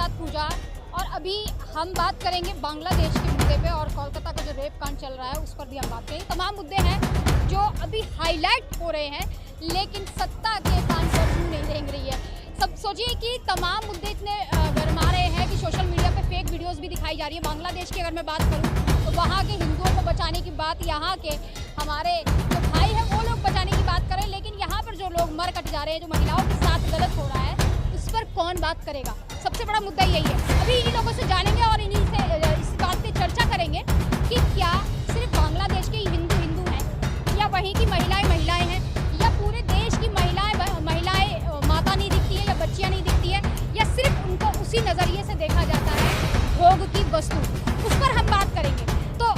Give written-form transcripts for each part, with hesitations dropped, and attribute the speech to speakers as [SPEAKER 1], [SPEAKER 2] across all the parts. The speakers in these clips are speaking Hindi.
[SPEAKER 1] साथ पूजा। और अभी हम बात करेंगे बांग्लादेश के मुद्दे पे और कोलकाता का जो रेप कांड चल रहा है उस पर भी हम बात करेंगे। तमाम मुद्दे हैं जो अभी हाईलाइट हो रहे हैं, लेकिन सत्ता के कान पर यूं नहीं रेंग रही है। सब सोचिए कि तमाम मुद्दे इतने गरमा रहे हैं कि सोशल मीडिया पे फेक वीडियोस भी दिखाई जा रही है। बांग्लादेश की अगर मैं बात करूं तो वहाँ के हिंदुओं को बचाने की बात, यहाँ के हमारे जो भाई हैं वो लोग बचाने की बात करें, लेकिन यहाँ पर जो लोग मर कट जा रहे हैं, जो महिलाओं के साथ गलत हो रहा है, उस पर कौन बात करेगा? सबसे बड़ा मुद्दा यही है। अभी इन्हीं लोगों से जानेंगे और इन्हीं से इस बात पे चर्चा करेंगे कि क्या सिर्फ बांग्लादेश के हिंदू हिंदू हैं या वहीं की महिलाएं महिलाएं हैं, या पूरे देश की महिलाएं माता नहीं दिखती है या बच्चियां नहीं दिखती है, या सिर्फ उनको उसी नज़रिए से देखा जाता है भोग की वस्तु। उस पर हम बात करेंगे। तो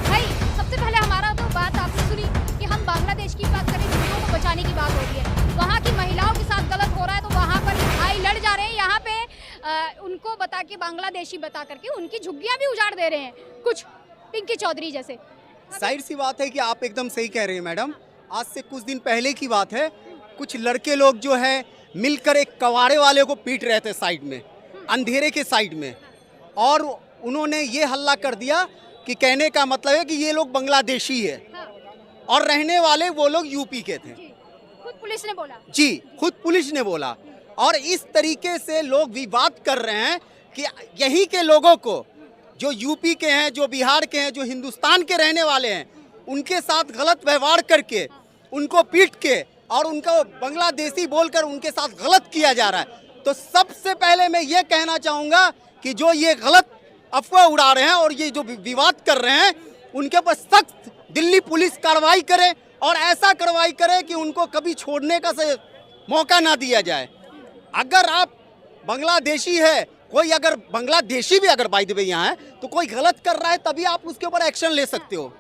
[SPEAKER 1] भाई सबसे पहले हमारा तो बात आपने सुनी कि हम बांग्लादेश की बात करें, हिंदुओं को बचाने की बात हो रही है, वहाँ की महिलाओं के साथ गलत हो रहा है तो वहाँ पर भाई लड़ जा रहे हैं। यहाँ पे उनको बता के, बांग्लादेशी बता करके उनकी झुग्गियाँ भी उजाड़ दे रहे हैं, कुछ पिंकी चौधरी जैसे।
[SPEAKER 2] जाहिर सी बात है कि आप एकदम सही कह रहे हैं मैडम। आज से कुछ दिन पहले की बात है, कुछ लड़के लोग जो है मिलकर एक कबाड़े वाले को पीट रहे थे साइड में, अंधेरे के साइड में, और उन्होंने ये हल्ला कर दिया कि कहने का मतलब है कि ये लोग बांग्लादेशी है और रहने वाले वो लोग यूपी के थे।
[SPEAKER 1] खुद पुलिस ने बोला
[SPEAKER 2] जी, खुद पुलिस ने बोला। और इस तरीके से लोग विवाद कर रहे हैं कि यहीं के लोगों को, जो यूपी के हैं, जो बिहार के हैं, जो हिंदुस्तान के रहने वाले हैं, उनके साथ गलत व्यवहार करके, उनको पीट के और उनको बांग्लादेशी बोलकर उनके साथ गलत किया जा रहा है। तो सबसे पहले मैं ये कहना चाहूँगा कि जो ये गलत अफवाह उड़ा रहे हैं और ये जो विवाद कर रहे हैं, उनके पर सख्त दिल्ली पुलिस कार्रवाई करे और ऐसा कार्रवाई करे कि उनको कभी छोड़ने का मौका ना दिया जाए। अगर आप बांग्लादेशी है, कोई अगर बांग्लादेशी भी अगर बाय द वे यहाँ है, तो कोई गलत कर रहा है तभी आप उसके ऊपर एक्शन ले सकते हो,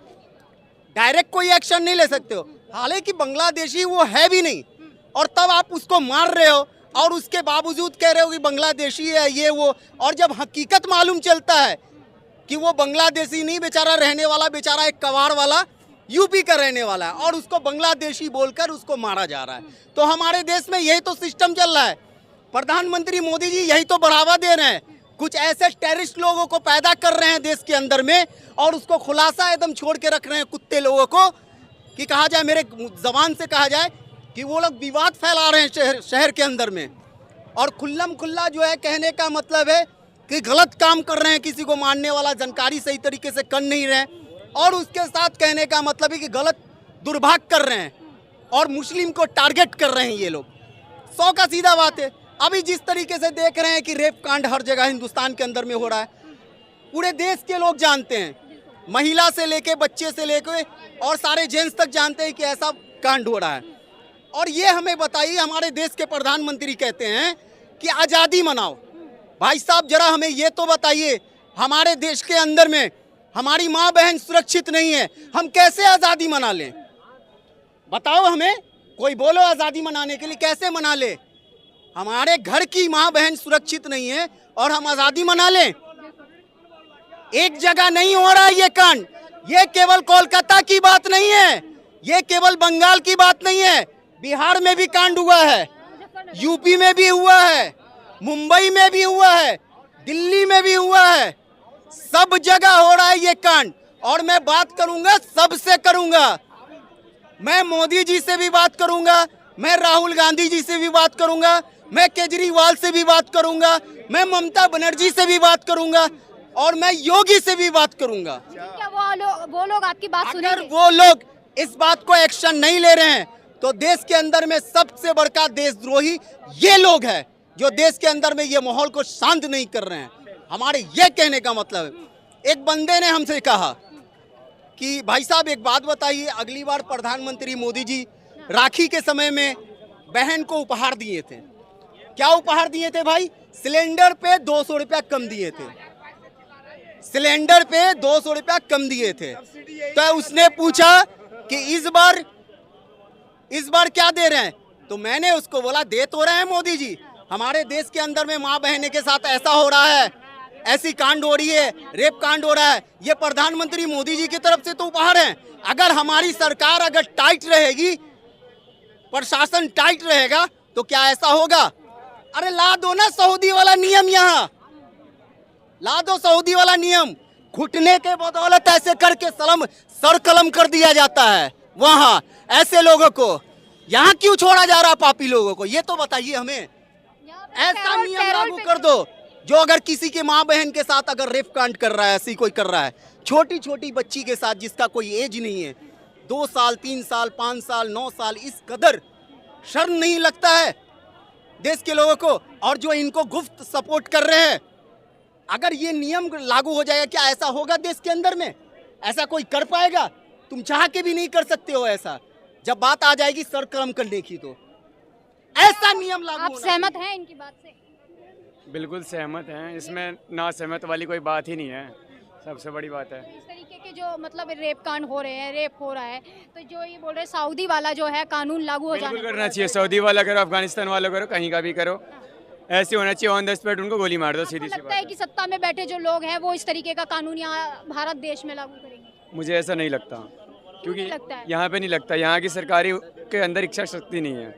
[SPEAKER 2] डायरेक्ट कोई एक्शन नहीं ले सकते हो। हालांकि बांग्लादेशी वो है भी नहीं, और तब आप उसको मार रहे हो और उसके बावजूद कह रहे हो कि बांग्लादेशी है ये वो। और जब हकीकत मालूम चलता है कि वो बांग्लादेशी नहीं, बेचारा रहने वाला, बेचारा एक कबाड़ वाला यूपी का रहने वाला है, और उसको बांग्लादेशी बोलकर उसको मारा जा रहा है। तो हमारे देश में यही तो सिस्टम चल रहा है। प्रधानमंत्री मोदी जी यही तो बढ़ावा दे रहे हैं, कुछ ऐसे टेररिस्ट लोगों को पैदा कर रहे हैं देश के अंदर में, और उसको खुलासा एकदम छोड़ के रख रहे हैं कुत्ते लोगों को, कि कहा जाए, मेरे जबान से कहा जाए कि वो लोग विवाद फैला रहे हैं शहर के अंदर में, और खुल्लम खुल्ला जो है कहने का मतलब है कि गलत काम कर रहे हैं, किसी को मारने वाला जानकारी सही तरीके से कर नहीं रहे हैं, और उसके साथ कहने का मतलब है कि गलत दुर्भाग कर रहे हैं और मुस्लिम को टारगेट कर रहे हैं ये लोग। 100 का सीधा बात है। अभी जिस तरीके से देख रहे हैं कि रेप कांड हर जगह हिंदुस्तान के अंदर में हो रहा है, पूरे देश के लोग जानते हैं, महिला से लेके बच्चे से लेके और सारे जेंट्स तक जानते हैं कि ऐसा कांड हो रहा है। और ये हमें बताइए, हमारे देश के प्रधानमंत्री कहते हैं कि आज़ादी मनाओ। भाई साहब जरा हमें ये तो बताइए, हमारे देश के अंदर में हमारी माँ बहन सुरक्षित नहीं है, हम कैसे आज़ादी मना लें? बताओ हमें, कोई बोलो आज़ादी मनाने के लिए, कैसे मना ले? हमारे घर की माँ बहन सुरक्षित नहीं है और हम आज़ादी मना लें? एक जगह नहीं हो रहा है ये कांड। ये केवल कोलकाता की बात नहीं है, ये केवल बंगाल की बात नहीं है, बिहार में भी कांड हुआ है, यूपी में भी हुआ है, मुंबई में भी हुआ है, दिल्ली में भी हुआ है, सब जगह हो रहा है ये कांड। और मैं बात करूंगा, सबसे करूंगा, मैं मोदी जी से भी बात करूंगा, मैं राहुल गांधी जी से भी बात करूंगा, मैं केजरीवाल से भी बात करूंगा, मैं ममता बनर्जी से भी बात करूंगा, और मैं योगी से भी बात करूंगा।
[SPEAKER 1] क्या वो लोग आपकी बात सुनेंगे?
[SPEAKER 2] अगर वो लोग इस बात को एक्शन नहीं ले रहे हैं तो देश के अंदर में सबसे बड़का देशद्रोही ये लोग हैं, जो देश के अंदर में ये माहौल को शांत नहीं कर रहे हैं। हमारे ये कहने का मतलब है, एक बंदे ने हमसे कहा कि भाई साहब एक बात बताइए, अगली बार प्रधानमंत्री मोदी जी राखी के समय में बहन को उपहार दिए थे, क्या उपहार दिए थे भाई? सिलेंडर पे 200 रुपया कम दिए थे, सिलेंडर पे 200 रुपया कम दिए थे। तो उसने पूछा कि इस बार क्या दे रहे हैं? तो मैंने उसको बोला, दे तो रहे हैं मोदी जी, हमारे देश के अंदर में माँ बहने के साथ ऐसा हो रहा है, ऐसी कांड हो रही है, रेप कांड हो रहा है, ये प्रधानमंत्री मोदी जी की तरफ से तो उपहार है। अगर हमारी सरकार अगर टाइट रहेगी, प्रशासन टाइट रहेगा, तो क्या ऐसा होगा? अरे ला दो ना सऊदी वाला नियम यहाँ, ला दो सऊदी वाला नियम, घुटने के बदौलत ऐसे करके सर कलम कर दिया जाता है वहां ऐसे लोगों को। यहाँ क्यों छोड़ा जा रहा है पापी लोगों को, ये तो बताइए हमें।
[SPEAKER 1] यहाँ पे
[SPEAKER 2] ऐसा
[SPEAKER 1] पैरोल-
[SPEAKER 2] नियम
[SPEAKER 1] पैरोल
[SPEAKER 2] लागू
[SPEAKER 1] पे-
[SPEAKER 2] कर दो जो अगर किसी के माँ बहन के साथ अगर रेप कांड कर रहा है, ऐसी कोई कर रहा है, छोटी छोटी बच्ची के साथ जिसका कोई एज नहीं है, 2 साल 3 साल 5 साल 9 साल, इस कदर शर्म नहीं लगता है देश के लोगों को। और जो इनको गुफ्त सपोर्ट कर रहे हैं, अगर ये नियम लागू हो जाएगा, क्या ऐसा होगा देश के अंदर में? ऐसा कोई कर पाएगा? तुम चाह के भी नहीं कर सकते हो ऐसा। जब बात आ जाएगी सर कलम करने की तो ऐसा नियम लागू
[SPEAKER 1] आप
[SPEAKER 2] होना
[SPEAKER 1] सहमत हैं इनकी बात से?
[SPEAKER 3] बिल्कुल सहमत हैं, इसमें ना सहमत वाली कोई बात ही नहीं है, सबसे बड़ी बात है।
[SPEAKER 1] इस तरीके के जो मतलब रेप कांड हो रहे हैं, रेप हो रहा है, तो जो ये बोल रहे हैं सऊदी वाला जो है कानून लागू हो
[SPEAKER 3] बिल्कुल
[SPEAKER 1] जाना
[SPEAKER 3] करना चाहिए, सऊदी वाला करो, अफगानिस्तान वाला करो, कहीं का भी करो, ऐसे होना चाहिए। ऑन द स्पॉट उनको गोली मार दो,
[SPEAKER 1] आपको
[SPEAKER 3] सीधी सी
[SPEAKER 1] लगता है
[SPEAKER 3] बात
[SPEAKER 1] कि सत्ता में बैठे जो लोग हैं वो इस तरीके का कानून यहाँ भारत देश में लागू करेंगे?
[SPEAKER 3] है। मुझे ऐसा नहीं लगता, क्योंकि
[SPEAKER 1] नहीं लगता है?
[SPEAKER 3] यहाँ पे नहीं लगता, यहाँ की सरकारी के अंदर इच्छा शक्ति नहीं है,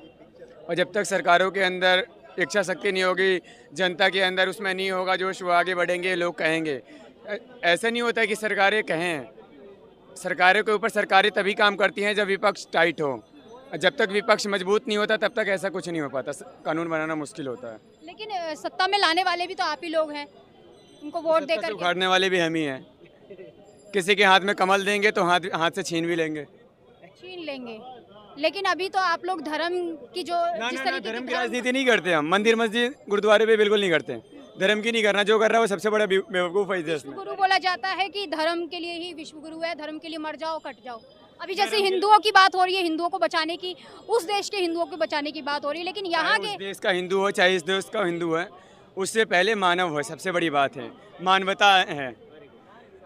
[SPEAKER 3] और जब तक सरकारों के अंदर इच्छा शक्ति नहीं होगी, जनता के अंदर उसमें नहीं होगा जोश, वो आगे बढ़ेंगे, लोग कहेंगे। ऐसा नहीं होता है कि सरकारें कहें, सरकारों के ऊपर सरकारें तभी काम करती हैं जब विपक्ष टाइट हो, जब तक विपक्ष मजबूत नहीं होता तब तक ऐसा कुछ नहीं हो पाता, कानून बनाना मुश्किल होता है।
[SPEAKER 1] लेकिन सत्ता में लाने वाले भी तो आप ही लोग हैं, उनको वोट
[SPEAKER 3] सत्ता से
[SPEAKER 1] देकर के
[SPEAKER 3] उखाड़ने वाले भी हम ही हैं। किसी के हाथ में कमल देंगे तो हाथ से छीन भी लेंगे।
[SPEAKER 1] छीन लेंगे। लेकिन अभी तो आप लोग धर्म की जो
[SPEAKER 3] ना
[SPEAKER 1] जिस
[SPEAKER 3] ना ना,
[SPEAKER 1] तरीके
[SPEAKER 3] धर्म
[SPEAKER 1] की
[SPEAKER 3] की राजनीति नहीं करते हम, मंदिर मस्जिद गुरुद्वारे पे बिल्कुल नहीं करते, धर्म की नहीं करना, जो कर रहा है वो सबसे बड़ा बेवकूफ़ है इस देश में।
[SPEAKER 1] गुरु बोला जाता है कि धर्म के लिए ही विश्व गुरु है, धर्म के लिए मर जाओ कट जाओ। अभी जैसे हिंदुओं की बात हो रही है, हिंदुओं को बचाने की, उस देश के हिंदुओं को बचाने की बात हो रही है, लेकिन यहाँ
[SPEAKER 3] चाहे
[SPEAKER 1] के
[SPEAKER 3] उस देश का हिंदू हो चाहे इस देश का हिंदू है, उससे पहले मानव है, सबसे बड़ी बात है, मानवता है।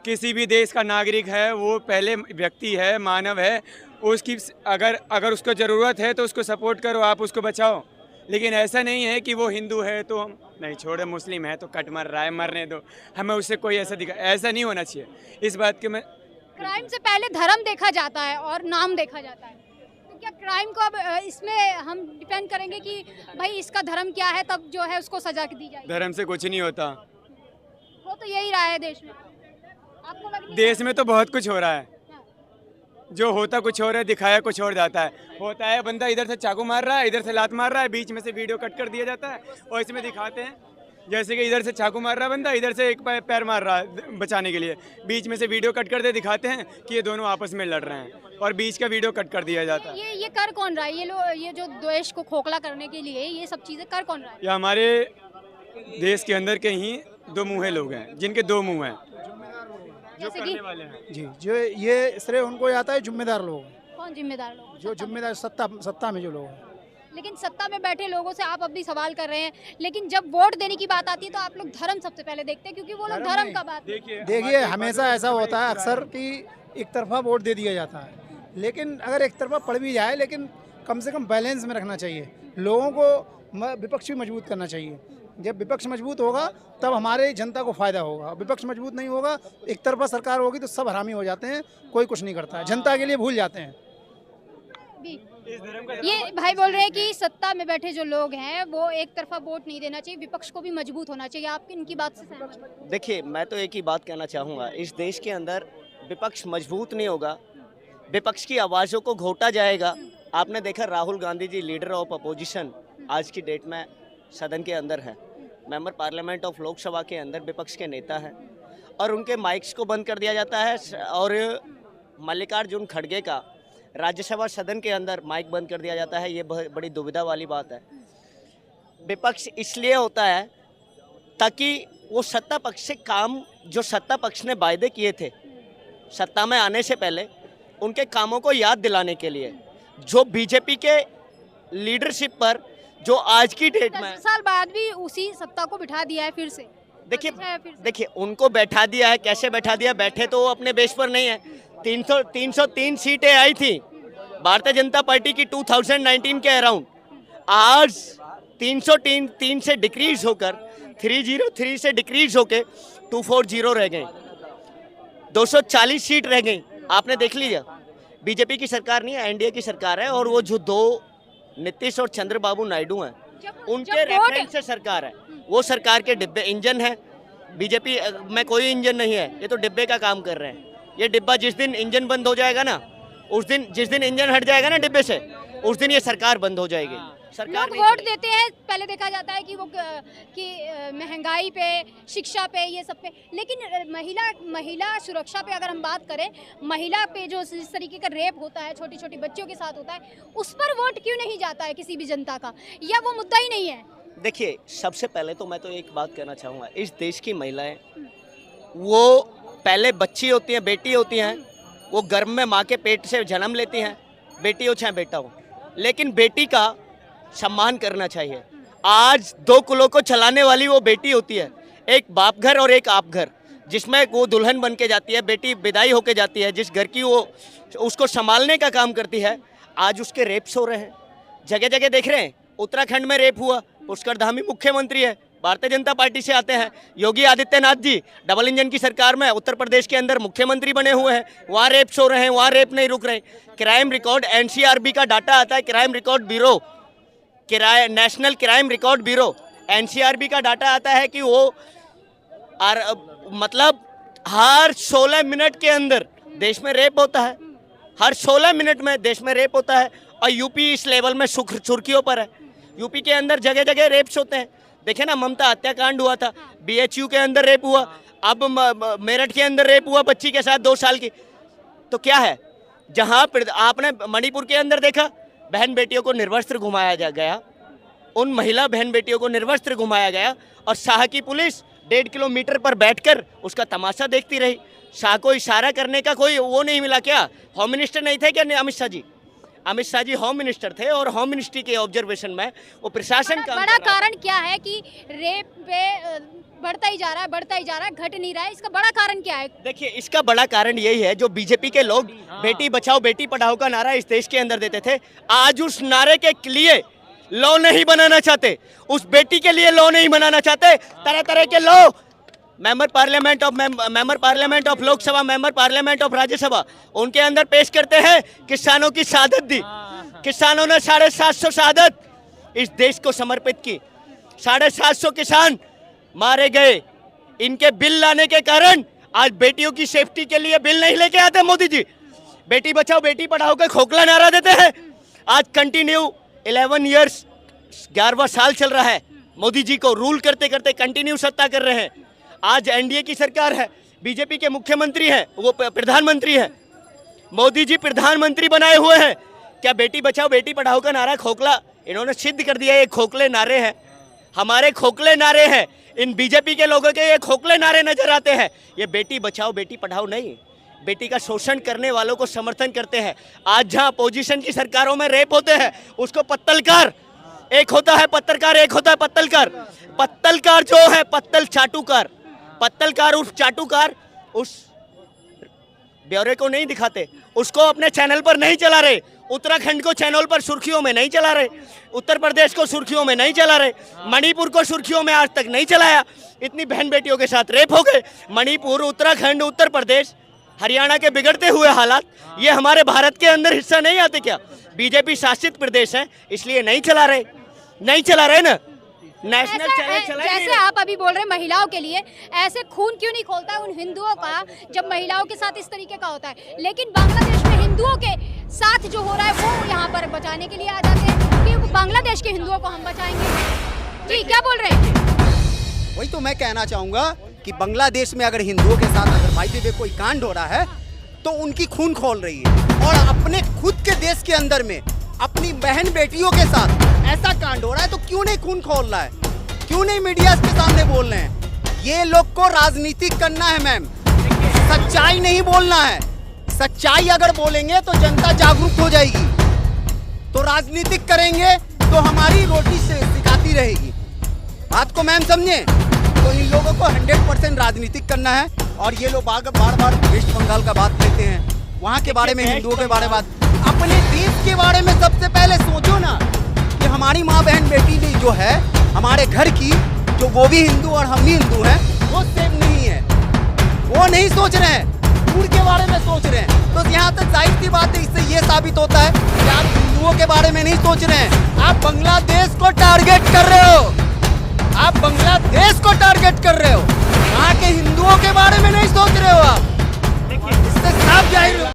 [SPEAKER 3] किसी भी देश का नागरिक है वो पहले व्यक्ति है, मानव है, उसकी अगर उसको ज़रूरत है तो उसको सपोर्ट करो, आप उसको बचाओ। लेकिन ऐसा नहीं है कि वो हिंदू है तो हम नहीं छोड़े, मुस्लिम है तो कट मर रहा है, मरने दो, हमें उससे कोई ऐसा नहीं होना चाहिए। इस बात के मैं
[SPEAKER 1] क्राइम से पहले धर्म देखा जाता है और नाम देखा जाता है, तो क्या क्राइम को अब इसमें हम डिपेंड करेंगे कि भाई इसका धर्म क्या है, तब जो है उसको सजा दी जाएगी?
[SPEAKER 3] धर्म से कुछ नहीं होता,
[SPEAKER 1] वो तो यही रहा है देश में, आपको लग नहीं
[SPEAKER 3] देश में तो बहुत कुछ हो रहा है, जो होता कुछ और है, दिखाया कुछ और जाता है। होता है बंदा इधर से चाकू मार रहा है, इधर से लात मार रहा है, बीच में से वीडियो कट कर दिया जाता है और इसमें दिखाते हैं जैसे कि इधर से चाकू मार रहा है बंदा, इधर से एक पैर मार रहा है बचाने के लिए, बीच में से वीडियो कट कर दे दिखाते हैं कि ये दोनों आपस में लड़ रहे हैं और बीच का वीडियो कट कर दिया जाता है।
[SPEAKER 1] ये कर कौन रहा है? ये लोग ये जो देश को खोखला करने के लिए ये सब चीजें कर कौन रहा है?
[SPEAKER 3] ये हमारे देश के अंदर के ही दो मुँहे लोग हैं, जिनके दो मुँह हैं, जो
[SPEAKER 1] जैसे कि
[SPEAKER 3] करने वाले हैं।
[SPEAKER 4] जी, जो ये श्रेय उनको आता है, जिम्मेदार लोग
[SPEAKER 1] कौन जिम्मेदार लोग?
[SPEAKER 4] जो जिम्मेदार सत्ता में जो लोग हैं।
[SPEAKER 1] लेकिन सत्ता में बैठे लोगों से आप अभी सवाल कर रहे हैं, लेकिन जब वोट देने की बात आती है तो आप लोग धर्म सबसे पहले देखते हैं, क्योंकि वो लोग धर्म का बात
[SPEAKER 4] देखिए हमेशा ऐसा होता है अक्सर कि एक तरफा वोट दे दिया जाता है, लेकिन अगर एक तरफा पड़ भी जाए लेकिन कम से कम बैलेंस में रखना चाहिए, लोगों को विपक्ष भी मजबूत करना चाहिए। जब विपक्ष मजबूत होगा तब हमारे जनता को फायदा होगा, विपक्ष मजबूत नहीं होगा, एक तरफा सरकार होगी तो सब हरामी हो जाते हैं, कोई कुछ नहीं करता है, जनता के लिए भूल जाते हैं।
[SPEAKER 1] भी ये भाई बोल रहे हैं कि सत्ता में बैठे जो लोग हैं वो एक तरफा वोट नहीं देना चाहिए, विपक्ष को भी मजबूत होना चाहिए। आप इनकी बात से सहमत हैं?
[SPEAKER 5] देखिए, मैं तो एक ही बात कहना चाहूँगा, इस देश के अंदर विपक्ष मजबूत नहीं होगा, विपक्ष की आवाज़ों को घोटा जाएगा। आपने देखा Rahul Gandhi ji leader of opposition आज की डेट में सदन के अंदर है, मेंबर पार्लियामेंट ऑफ लोकसभा के अंदर विपक्ष के नेता हैं, और उनके माइक्स को बंद कर दिया जाता है, और मल्लिकार्जुन खड़गे का राज्यसभा सदन के अंदर माइक बंद कर दिया जाता है। ये बड़ी दुविधा वाली बात है। विपक्ष इसलिए होता है ताकि वो सत्ता पक्ष से काम, जो सत्ता पक्ष ने वायदे किए थे सत्ता में आने से पहले, उनके कामों को याद दिलाने के लिए, जो बीजेपी के लीडरशिप पर जो आज की डेट में
[SPEAKER 1] 10 साल बाद भी उसी सत्ता को बिठा दिया है फिर से।
[SPEAKER 5] देखिए उनको बैठा दिया है, कैसे बैठा दिया, बैठे तो वो अपने बेस पर नहीं है। 303 सीटें आई थी भारतीय जनता पार्टी की 2019 के अराउंड, आज 303 से डिक्रीज होकर 303 से डिक्रीज होकर 240 रह गए, 240 सीट रह गई। आपने देख लिया, बीजेपी की सरकार नहीं है, एनडीए की सरकार है, और वो जो दो नीतीश और चंद्रबाबू नायडू हैं, उनके रेफरेंस से सरकार है, वो सरकार के डिब्बे इंजन है, बीजेपी में कोई इंजन नहीं है, ये तो डिब्बे का काम कर रहे हैं। ये डिब्बा जिस दिन इंजन बंद हो जाएगा ना, उस दिन जिस दिन इंजन हट जाएगा ना डिब्बे से, उस दिन ये सरकार बंद हो जाएगी। सरकार
[SPEAKER 1] लोग
[SPEAKER 5] नहीं
[SPEAKER 1] वोट
[SPEAKER 5] चलेगी।
[SPEAKER 1] देते हैं, पहले देखा जाता है कि वो महंगाई पे, शिक्षा पे, ये सब पे, लेकिन महिला सुरक्षा पे अगर हम बात करें, महिला पे जो जिस तरीके का रेप होता है, छोटी छोटी बच्चियों के साथ होता है, उस पर वोट क्यों नहीं जाता है किसी भी जनता का, या वो मुद्दा ही नहीं है?
[SPEAKER 5] देखिए, सबसे पहले तो मैं तो एक बात कहना चाहूँगा, इस देश की महिलाएं वो पहले बच्ची होती हैं, बेटी होती हैं, वो गर्भ में माँ के पेट से जन्म लेती हैं, बेटी हो चाहे बेटा हो, लेकिन बेटी का सम्मान करना चाहिए। आज दो कुलों को चलाने वाली वो बेटी होती है, एक बाप घर और एक आप घर, जिसमें वो दुल्हन बन के जाती है, बेटी विदाई होके जाती है, जिस घर की वो उसको संभालने का काम करती है। आज उसके रेप्स हो रहे हैं, जगह जगह देख रहे हैं। उत्तराखंड में रेप हुआ, पुष्कर धामी मुख्यमंत्री है, भारतीय जनता पार्टी से आते हैं। योगी आदित्यनाथ जी डबल इंजन की सरकार में उत्तर प्रदेश के अंदर मुख्यमंत्री बने हुए हैं, वहाँ रेप्स हो रहे हैं, वहाँ रेप नहीं रुक रहे। क्राइम रिकॉर्ड एनसीआरबी का डाटा आता है, crime record bureau, national crime record bureau, NCRB का डाटा आता है कि वो मतलब हर 16 मिनट के अंदर देश में रेप होता है, हर 16 मिनट में देश में रेप होता है। और यूपी इस लेवल में सुर्खियों पर है। यूपी के अंदर जगह जगह रेप्स होते हैं। देखे ना, ममता हत्याकांड हुआ था, बीएचयू के अंदर रेप हुआ, अब मेरठ के अंदर रेप हुआ बच्ची के साथ 2 साल की। तो क्या है, जहां आपने मणिपुर के अंदर देखा, बहन बेटियों को निर्वस्त्र घुमाया गया, उन महिला बहन बेटियों को निर्वस्त्र घुमाया गया, और शाह की पुलिस 1.5 किलोमीटर पर बैठकर उसका तमाशा देखती रही। शाह को इशारा करने का कोई वो नहीं मिला क्या? होम मिनिस्टर नहीं थे क्या अमित शाह जी? अमित शाह जी होम मिनिस्टर थे, और होम मिनिस्ट्री के ऑब्जर्वेशन में वो प्रशासन का
[SPEAKER 1] बड़ा कारण क्या है कि रेप पे बढ़ता ही जा रहा है, घट नहीं रहा है? इसका बड़ा कारण क्या है?
[SPEAKER 5] देखिए, इसका बड़ा कारण यही है, जो बीजेपी के लोग बेटी बचाओ बेटी पढ़ाओ का नारा इस देश के अंदर देते थे, आज उस नारे के लिए लॉ नहीं बनाना चाहते, उस बेटी के लिए लॉ नहीं बनाना चाहते। तरह तरह के law, member parliament of Lok Sabha, member parliament of Rajya Sabha, उनके अंदर पेश करते हैं। किसानों की शहादत दी, किसानों ने 750 शहादत इस देश को समर्पित की, 750 किसान मारे गए। इनके बिल लाने के कारण आज बेटियों की सेफ्टी के लिए बिल नहीं लेके आते मोदी जी। बेटी बचाओ बेटी पढ़ाओ का खोखला नारा देते हैं। आज कंटिन्यू 11 ईयर्स, 11वां साल चल रहा है, मोदी जी को रूल करते करते कंटिन्यू सत्ता कर रहे हैं। आज एनडीए की सरकार है, बीजेपी के मुख्यमंत्री हैं, वो प्रधानमंत्री हैं, मोदी जी प्रधानमंत्री बनाए हुए हैं। क्या बेटी बचाओ बेटी पढ़ाओ का नारा खोखला? इन्होंने सिद्ध कर दिया ये खोखले नारे हैं, हमारे खोखले नारे हैं। इन बीजेपी के लोगों के ये खोखले नारे नजर आते हैं। ये बेटी बचाओ बेटी पढ़ाओ नहीं, बेटी का शोषण करने वालों को समर्थन करते हैं। आज जहां अपोजिशन की सरकारों में रेप होते हैं, उसको पत्तलकार, एक होता है पत्रकार, एक होता है पत्तलकार। पत्तलकार जो है, पत्तलकार उस चाटुकार उस ब्यौरे को नहीं दिखाते, उसको अपने चैनल पर नहीं चला रहे, उत्तराखंड को चैनल पर सुर्खियों में नहीं चला रहे, उत्तर प्रदेश को सुर्खियों में नहीं चला रहे, मणिपुर को सुर्खियों में आज तक नहीं चलाया। इतनी बहन बेटियों के साथ रेप हो गए। मणिपुर, उत्तराखंड, उत्तर प्रदेश, हरियाणा के बिगड़ते हुए हालात, ये हमारे भारत के अंदर हिस्सा नहीं आते क्या? बीजेपी शासित प्रदेश है, इसलिए नहीं चला रहे ना। नेशनल चैनल चला
[SPEAKER 1] जैसे आप अभी बोल रहे हैं महिलाओं के लिए, ऐसे खून क्यों नहीं खोलता है उन हिंदुओं का जब महिलाओं के साथ इस तरीके का होता है? लेकिन बांग्लादेश में हिंदुओं के साथ जो हो रहा है वो यहाँ पर बचाने के लिए आ जाते हैं कि बांग्लादेश के हिंदुओं को हम बचाएंगे। जी क्या बोल रहे हैं?
[SPEAKER 2] वही तो मैं कहना चाहूँगा कि बांग्लादेश में अगर हिंदुओं के साथ अगर भाई वे कोई कांड हो रहा है तो उनकी खून खोल रही है, और अपने खुद के देश के अंदर में अपनी बहन बेटियों के साथ ऐसा कांड हो रहा है तो क्यों नहीं खून खोल रहा है? क्यों नहीं मीडिया के सामने बोल रहे हैं? ये लोग को राजनीति करना है मैम, सच्चाई नहीं बोलना है। सच्चाई अगर बोलेंगे तो जनता जागरूक हो जाएगी, तो राजनीतिक करेंगे तो हमारी रोटी से सिखाती रहेगी। बात को मैम समझे? तो इन लोगों को 100% राजनीतिक करना है। और ये लोग बार बार वेस्ट बंगाल का बात लेते हैं, वहाँ के बारे में, हिंदुओं के बारे में बात। अपने देश के बारे में सबसे पहले सोचो ना कि हमारी माँ बहन बेटी ने जो है हमारे घर की, जो वो भी हिंदू और हम भी हिंदू हैं, वो सेफ नहीं है। वो नहीं सोच रहे हैं, दूर के बारे में सोच रहे हैं। तो यहाँ तक जाहिर सी बात है, इससे ये साबित होता है कि आप हिंदुओं के बारे में नहीं सोच रहे हैं, आप बांग्लादेश को टारगेट कर रहे हो। आप बांग्लादेश को टारगेट कर रहे हो।